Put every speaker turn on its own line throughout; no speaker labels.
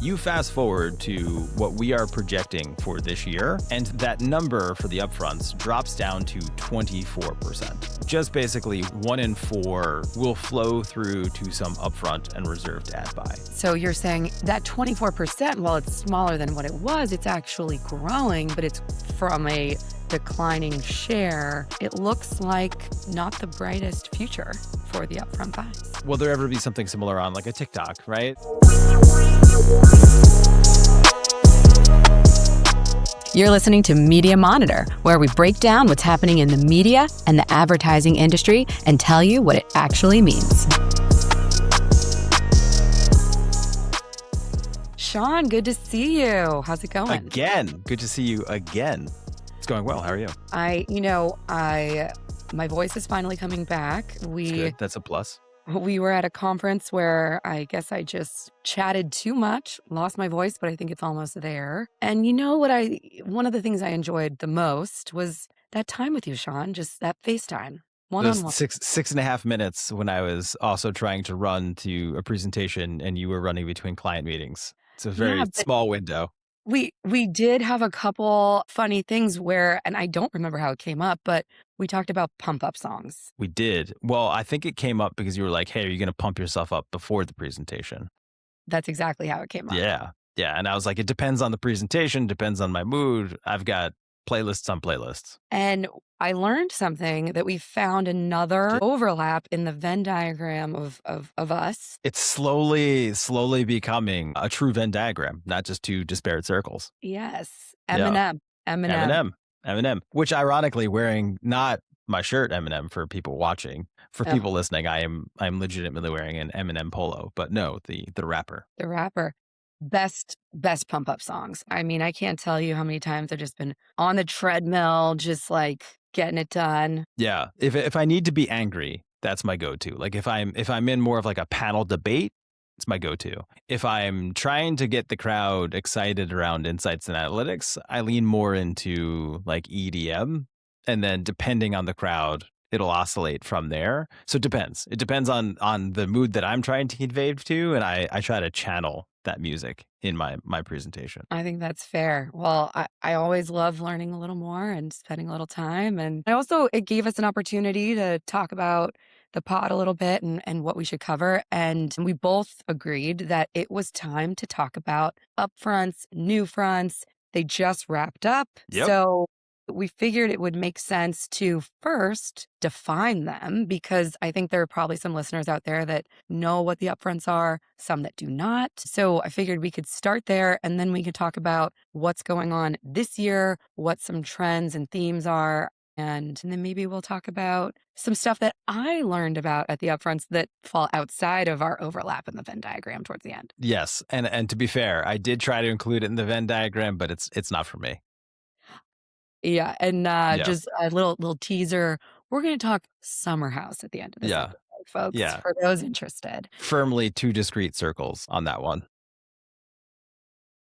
You fast forward to what we are projecting for this year, and that number for the upfronts drops down to 24%. Just basically 1 in 4 will flow through to some upfront and reserved ad buy.
So you're saying that 24%, while it's smaller than what it was, it's actually growing, but it's from a declining share. It looks like not the brightest future for the upfront buys.
Will there ever be something similar on like a TikTok, right?
You're listening to Media Monitor, where we break down what's happening in the media and the advertising industry and tell you what it actually means. Sean, good to see you. How's it going?
Again, good to see you again. It's going well. How are you?
My voice is finally coming back.
That's good. That's a plus.
We were at a conference where I guess I just chatted too much, lost my voice, but I think it's almost there. And you know what one of the things I enjoyed the most was that time with you, Sean, just that FaceTime. One-on-one.
Those 6.5 minutes when I was also trying to run to a presentation and you were running between client meetings. It's a very small window.
We did have a couple funny things where, and I don't remember how it came up, but we talked about pump up songs.
We did. Well, I think it came up because you were like, hey, are you going to pump yourself up before the presentation?
That's exactly how it came up.
Yeah. Yeah. And I was like, it depends on the presentation, depends on my mood. I've got playlists on playlists.
And I learned something that we found another overlap in the Venn diagram of us.
It's slowly becoming a true Venn diagram, not just two disparate circles.
Yes.
Eminem, which ironically wearing not my shirt Eminem for people watching. For people listening, I'm legitimately wearing an Eminem polo, but no, the rapper.
The rapper. Best pump up songs. I mean, I can't tell you how many times I've just been on the treadmill, just like getting it done.
Yeah. If I need to be angry, that's my go-to. Like if I'm in more of like a panel debate, it's my go-to. If I'm trying to get the crowd excited around insights and analytics, I lean more into like EDM. And then depending on the crowd, it'll oscillate from there. So it depends. It depends on the mood that I'm trying to convey to. And I try to channel that music in my presentation.
I think that's fair. Well, I always love learning a little more and spending a little time. And it gave us an opportunity to talk about the pod a little bit and what we should cover. And we both agreed that it was time to talk about Upfronts, NewFronts. They just wrapped up.
Yep.
So we figured it would make sense to first define them, because I think there are probably some listeners out there that know what the upfronts are, some that do not. So I figured we could start there, and then we could talk about what's going on this year, what some trends and themes are, and then maybe we'll talk about some stuff that I learned about at the upfronts that fall outside of our overlap in the Venn diagram towards the end.
Yes, and to be fair, I did try to include it in the Venn diagram, but it's not for me.
Yeah, and just a little teaser. We're going to talk Summer House at the end of this episode, folks, for those interested.
Firmly 2 discrete circles on that one.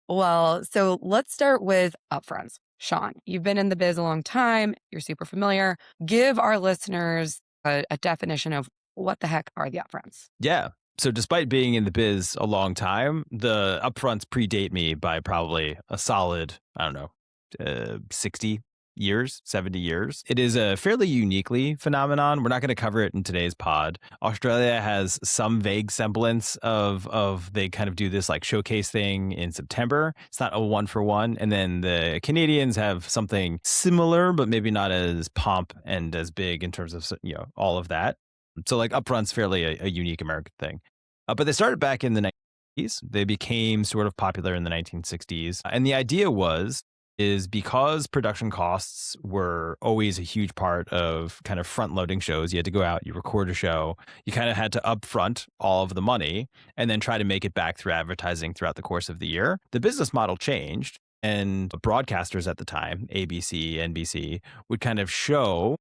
Well, so let's start with upfronts. Sean, you've been in the biz a long time. You're super familiar. Give our listeners a definition of what the heck are the upfronts.
Yeah. So despite being in the biz a long time, the upfronts predate me by probably a solid, 60 years, 70 years. It is a fairly uniquely phenomenon. We're not going to cover it in today's pod. Australia has some vague semblance of they kind of do this like showcase thing in September. It's not a 1-for-1. And then the Canadians have something similar, but maybe not as pomp and as big in terms of, all of that. So like upfront's fairly a unique American thing. But they started back in the 1960s. They became sort of popular in the 1960s. And the idea is because production costs were always a huge part of kind of front loading shows. You had to go out, you record a show, you kind of had to upfront all of the money and then try to make it back through advertising throughout the course of the year. The business model changed, and broadcasters at the time, ABC, NBC, would kind of show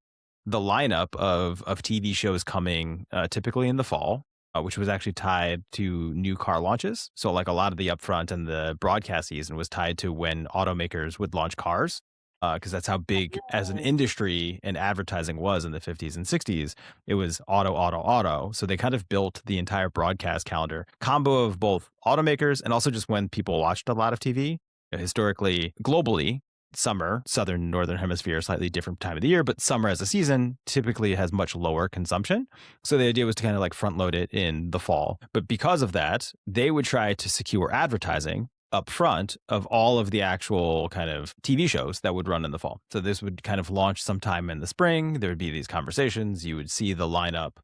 the lineup of TV shows coming typically in the fall. Which was actually tied to new car launches. So like a lot of the upfront and the broadcast season was tied to when automakers would launch cars. because that's how big as an industry and advertising was in the 50s and 60s. It was auto, auto, auto. So they kind of built the entire broadcast calendar combo of both automakers and also just when people watched a lot of TV. Historically, globally, summer, southern, northern hemisphere, slightly different time of the year, but summer as a season typically has much lower consumption. So the idea was to kind of like front load it in the fall. But because of that, they would try to secure advertising up front of all of the actual kind of TV shows that would run in the fall. So this would kind of launch sometime in the spring. There would be these conversations. You would see the lineup,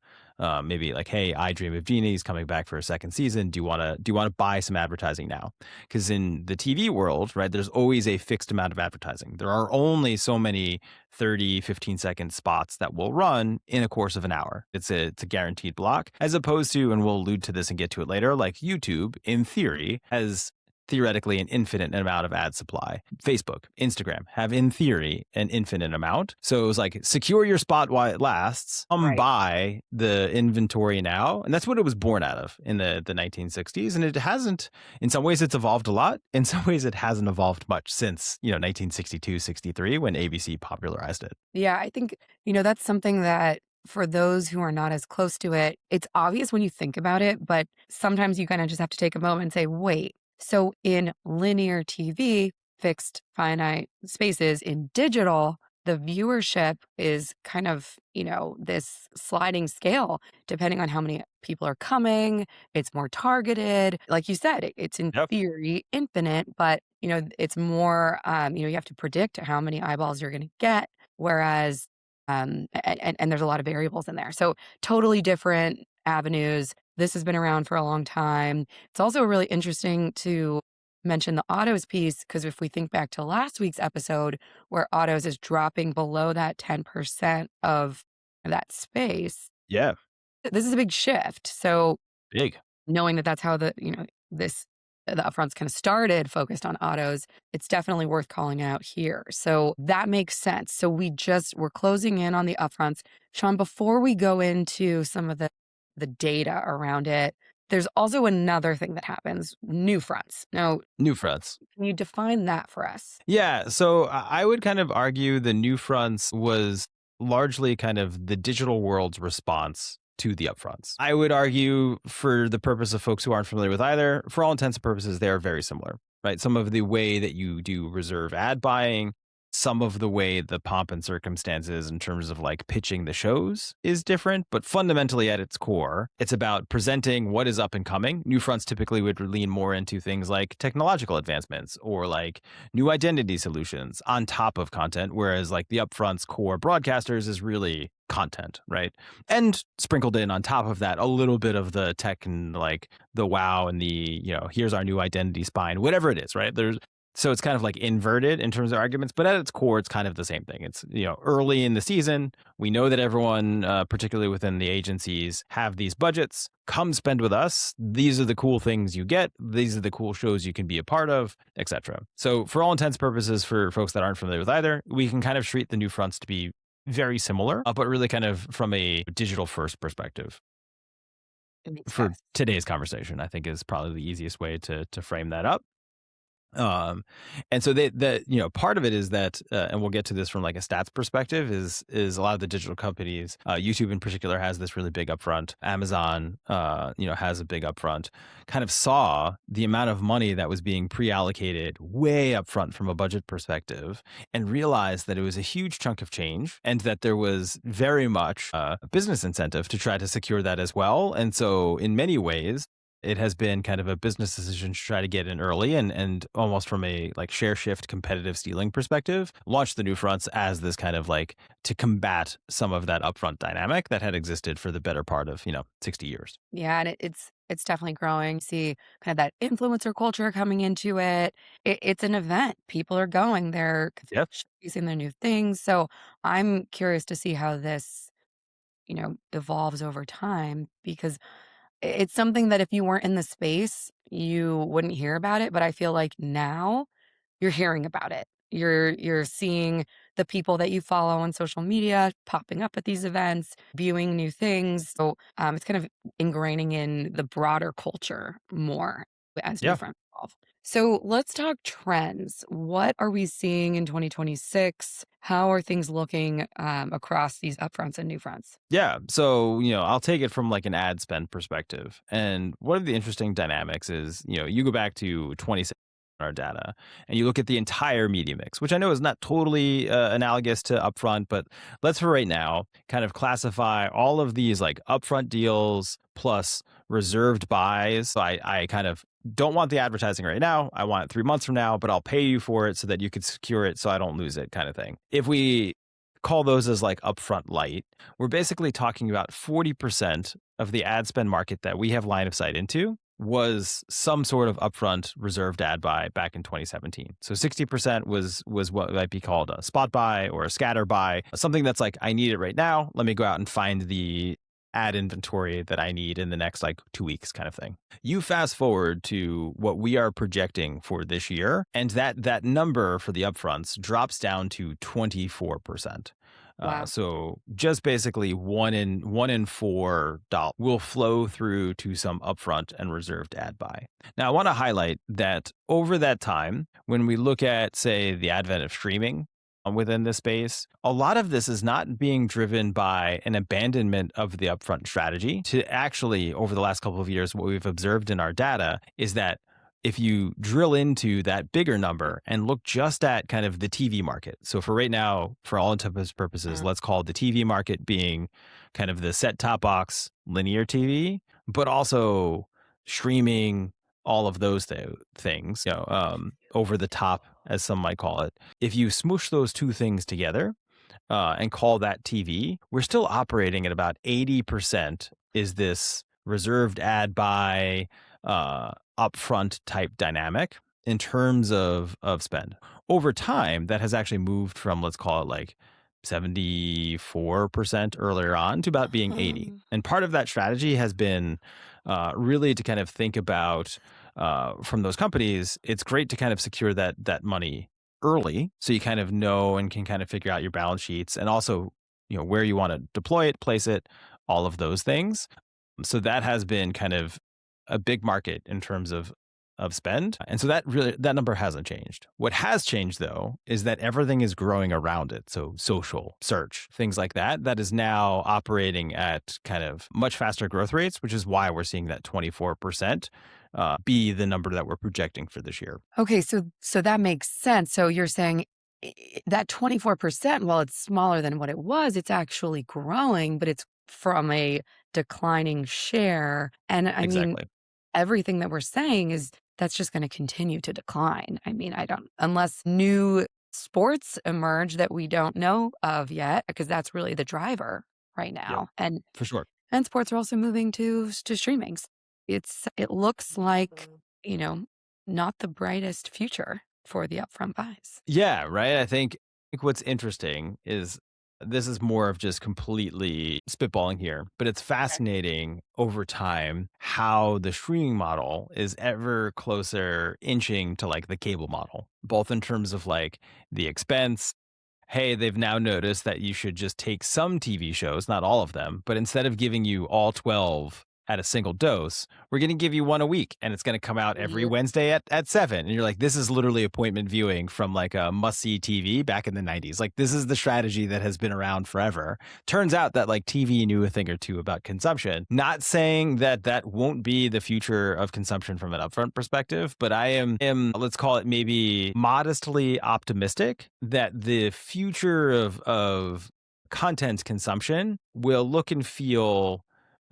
maybe like, "Hey, I Dream of Jeannie's coming back for a second season. Do you want to buy some advertising now?" Because in the TV world, right, there's always a fixed amount of advertising. There are only so many 30, 15-second spots that will run in a course of an hour. It's a guaranteed block, as opposed to, and we'll allude to this and get to it later, like YouTube, in theory, has theoretically an infinite amount of ad supply. Facebook, Instagram have in theory an infinite amount. So it was like, secure your spot while it lasts,
Right.
buy the inventory now. And that's what it was born out of in the 1960s. And it hasn't, in some ways it's evolved a lot. In some ways it hasn't evolved much since, 1962, 63 when ABC popularized it.
Yeah, I think, that's something that for those who are not as close to it, it's obvious when you think about it, but sometimes you kind of just have to take a moment and say, wait, so in linear TV, fixed finite spaces, in digital, the viewership is kind of, this sliding scale depending on how many people are coming. It's more targeted. Like you said, it's in
Yep.
theory infinite, but, it's more, you have to predict how many eyeballs you're going to get. Whereas, and there's a lot of variables in there. So totally different avenues. This has been around for a long time. It's also really interesting to mention the autos piece because if we think back to last week's episode where autos is dropping below that 10% of that space,
Yeah.
this is a big shift. So
Big.
knowing that that's how the upfronts kind of started focused on autos, it's definitely worth calling out here. So that makes sense. So we're closing in on the upfronts. Sean, before we go into some of the data around it, there's also another thing that happens, new fronts. Now,
NewFronts.
can you define that for us?
Yeah, so I would kind of argue the NewFronts was largely kind of the digital world's response to the upfronts. I would argue, for the purpose of folks who aren't familiar with either, for all intents and purposes, they are very similar, right? Some of the way that you do reserve ad buying, some of the way the pomp and circumstances in terms of like pitching the shows is different, but fundamentally at its core, it's about presenting what is up and coming. New fronts typically would lean more into things like technological advancements or like new identity solutions on top of content, whereas like the upfronts core broadcasters is really content, right? And sprinkled in on top of that a little bit of the tech and like the wow and the, here's our new identity spine, whatever it is, right? So it's kind of like inverted in terms of arguments, but at its core, it's kind of the same thing. It's, early in the season, we know that everyone, particularly within the agencies, have these budgets. Come spend with us. These are the cool things you get. These are the cool shows you can be a part of, etc. So for all intents and purposes, for folks that aren't familiar with either, we can kind of treat the new fronts to be very similar, but really kind of from a digital first perspective.
It makes
For
sense.
today's conversation, I think is probably the easiest way to frame that up. Um, and so part of it is that, and we'll get to this from like a stats perspective, is a lot of the digital companies, YouTube in particular has this really big upfront. Amazon, has a big upfront. Kind of saw the amount of money that was being pre-allocated way upfront from a budget perspective, and realized that it was a huge chunk of change, and that there was very much a business incentive to try to secure that as well. And so, in many ways, it has been kind of a business decision to try to get in early and almost from a like share shift competitive stealing perspective, launch the new fronts as this kind of like to combat some of that upfront dynamic that had existed for the better part of, 60 years.
Yeah, and it's definitely growing. See kind of that influencer culture coming into it. It's an event. People are going. They're
Yep.
showcasing their new things. So I'm curious to see how this, evolves over time because it's something that if you weren't in the space, you wouldn't hear about it. But I feel like now you're hearing about it. You're seeing the people that you follow on social media popping up at these events, viewing new things. So it's kind of ingraining in the broader culture more as new
Yeah.
friends. evolve. So let's talk trends. What are we seeing in 2026? How are things looking across these upfronts and new fronts?
Yeah. So, I'll take it from like an ad spend perspective. And one of the interesting dynamics is, you go back to 2017 our data and you look at the entire media mix, which I know is not totally analogous to upfront, but let's for right now kind of classify all of these like upfront deals plus reserved buys. So I kind of don't want the advertising right now. I want it 3 months from now, but I'll pay you for it so that you could secure it so I don't lose it kind of thing. If we call those as like upfront light, we're basically talking about 40% of the ad spend market that we have line of sight into was some sort of upfront reserved ad buy back in 2017. So 60% was what might be called a spot buy or a scatter buy, something that's like, I need it right now. Let me go out and find the ad inventory that I need in the next like 2 weeks kind of thing. You fast forward to what we are projecting for this year, and that number for the upfronts drops down to 24%.
Wow.
So just basically one in four will flow through to some upfront and reserved ad buy. Now, I want to highlight that over that time, when we look at, say, the advent of streaming within this space, a lot of this is not being driven by an abandonment of the upfront strategy. To actually, over the last couple of years, what we've observed in our data is that if you drill into that bigger number and look just at kind of the TV market. So for right now, for all intents and purposes, let's call the TV market being kind of the set-top box linear TV, but also streaming, all of those things, over the top, as some might call it. If you smoosh those two things together and call that TV, we're still operating at about 80% is this reserved ad buy, upfront type dynamic in terms of spend. Over time, that has actually moved from, let's call it like 74% earlier on to about being 80. And part of that strategy has been really to kind of think about from those companies, it's great to kind of secure that money early so you kind of know and can kind of figure out your balance sheets and also, where you want to deploy it, place it, all of those things. So that has been kind of a big market in terms of spend. And so that number hasn't changed. What has changed though is that everything is growing around it. So social, search, things like that is now operating at kind of much faster growth rates, which is why we're seeing that 24% be the number that we're projecting for this year.
Okay, so that makes sense. So you're saying that 24%, while it's smaller than what it was, it's actually growing, but it's from a declining share. And I mean,
Exactly.
everything that we're saying is that's just going to continue to decline. I mean, I don't, unless new sports emerge that we don't know of yet, because that's really the driver right
Yep,
now.
for sure.
And sports are also moving to streamings. It looks like, you know, not the brightest future for the upfront buys.
Yeah, right. I think what's interesting is this is more of just completely spitballing here, but it's fascinating over time how the streaming model is ever closer inching to like the cable model, both in terms of like the expense. Hey, they've now noticed that you should just take some TV shows, not all of them, but instead of giving you all 12 at a single dose, we're going to give you one a week and it's going to come out every
Mhm.
Wednesday at 7. And you're like, this is literally appointment viewing from like a must see TV back in the 90s. Like, this is the strategy that has been around forever. Turns out that like TV knew a thing or two about consumption. Not saying that that won't be the future of consumption from an upfront perspective, but I am let's call it maybe modestly optimistic that the future of content consumption will look and feel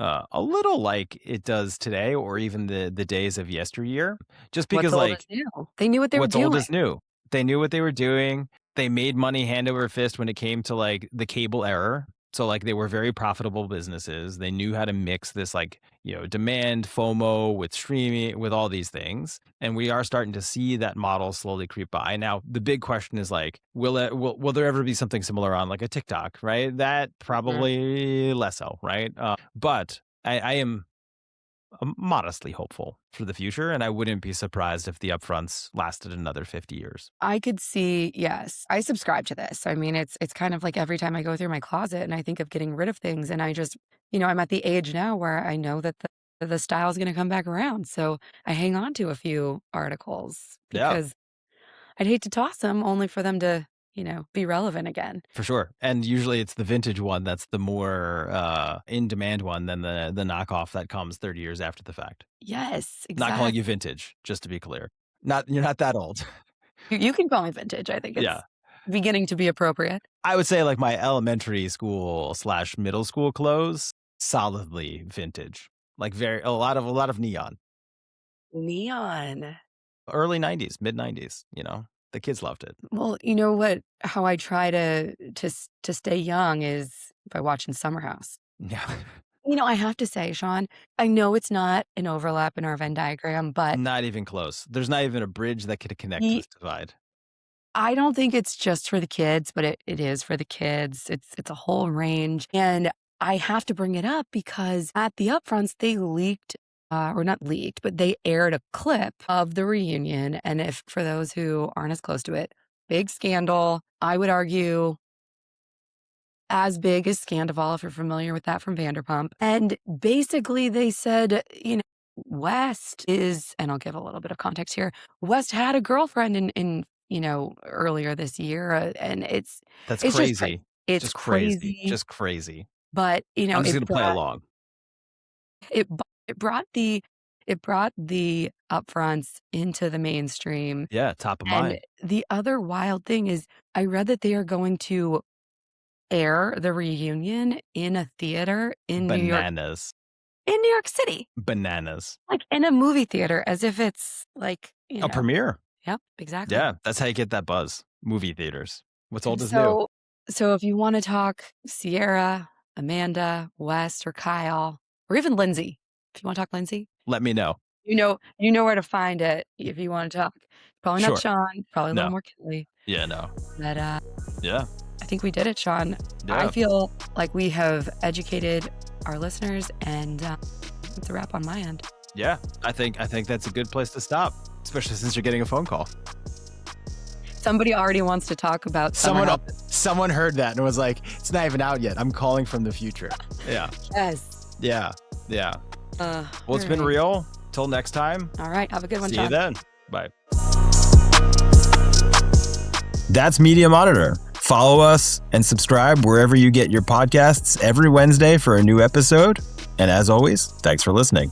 a little like it does today or even the days of yesteryear, just
What's
because
old is
like
new. They knew what they were
what's old
doing.
is new. They knew what they were doing. They made money hand over fist when it came to like the cable era. So like they were very profitable businesses. They knew how to mix this like, demand FOMO with streaming with all these things. And we are starting to see that model slowly creep by. Now, the big question is like, will there ever be something similar on like a TikTok, right? That
Mhm.
probably less so, right? But I am modestly hopeful for the future, and I wouldn't be surprised if the upfronts lasted another 50 years.
I could see, yes. I subscribe to this. I mean, it's kind of like every time I go through my closet and I think of getting rid of things and I just, I'm at the age now where I know that the style's going to come back around. So I hang on to a few articles
Yeah,
because I'd hate to toss them only for them to, be relevant again.
for sure. And usually it's the vintage one that's the more in demand one than the knockoff that comes 30 years after the fact.
Yes,
Not calling
exactly.
you vintage, just to be clear. You're not that old.
You can call me vintage. I think it's
Yeah.
beginning to be appropriate.
I would say like my elementary school / middle school clothes, solidly vintage. Like a lot of neon.
Neon.
Early 90s, mid 90s, the kids loved it.
Well, you know what? How I try to stay young is by watching Summer House.
Yeah.
I have to say, Sean, I know it's not an overlap in our Venn diagram, but
Not even close. There's not even a bridge that could connect
he
this divide.
I don't think it's just for the kids, but it is for the kids. It's a whole range. And I have to bring it up because at the Upfronts, they leaked, or not leaked, but they aired a clip of the reunion. And if for those who aren't as close to it, big scandal. I would argue as big as Scandival, if you're familiar with that from Vanderpump. And basically they said, West is, and I'll give a little bit of context here. West had a girlfriend in earlier this year, and
That's
it's just
crazy.
it's
Just crazy.
crazy.
Just crazy.
But
I'm just going to play along.
it bu- it brought the upfronts into the mainstream.
Yeah, top of
And
mind.
the other wild thing is, I read that they are going to air the reunion in a theater in
Bananas.
New York City,
Bananas.
like in a movie theater, as if it's like
A premiere.
Yep, exactly.
Yeah, that's how you get that buzz. Movie theaters. What's old is new.
So if you want to talk Sierra, Amanda, Wes, or Kyle, or even Lindsay, if you want to talk Lindsay,
Let me know.
you know where to find it if you want to talk. Probably not
Sure.
Sean, probably a
No.
little more Kelly.
Yeah, no.
But
Yeah.
I think we did it, Sean.
Yeah.
I feel like we have educated our listeners, and it's a wrap on my end.
Yeah. I think that's a good place to stop, especially since you're getting a phone call.
Somebody already wants to talk about
Someone heard that and was like, it's not even out yet. I'm calling from the future. Yeah.
Yes.
Yeah. Yeah. Well, it's been
right.
real. Till next time.
All right. Have a good one,
See
Sean.
you then. Bye. That's Media Monitor. Follow us and subscribe wherever you get your podcasts every Wednesday for a new episode. And as always, thanks for listening.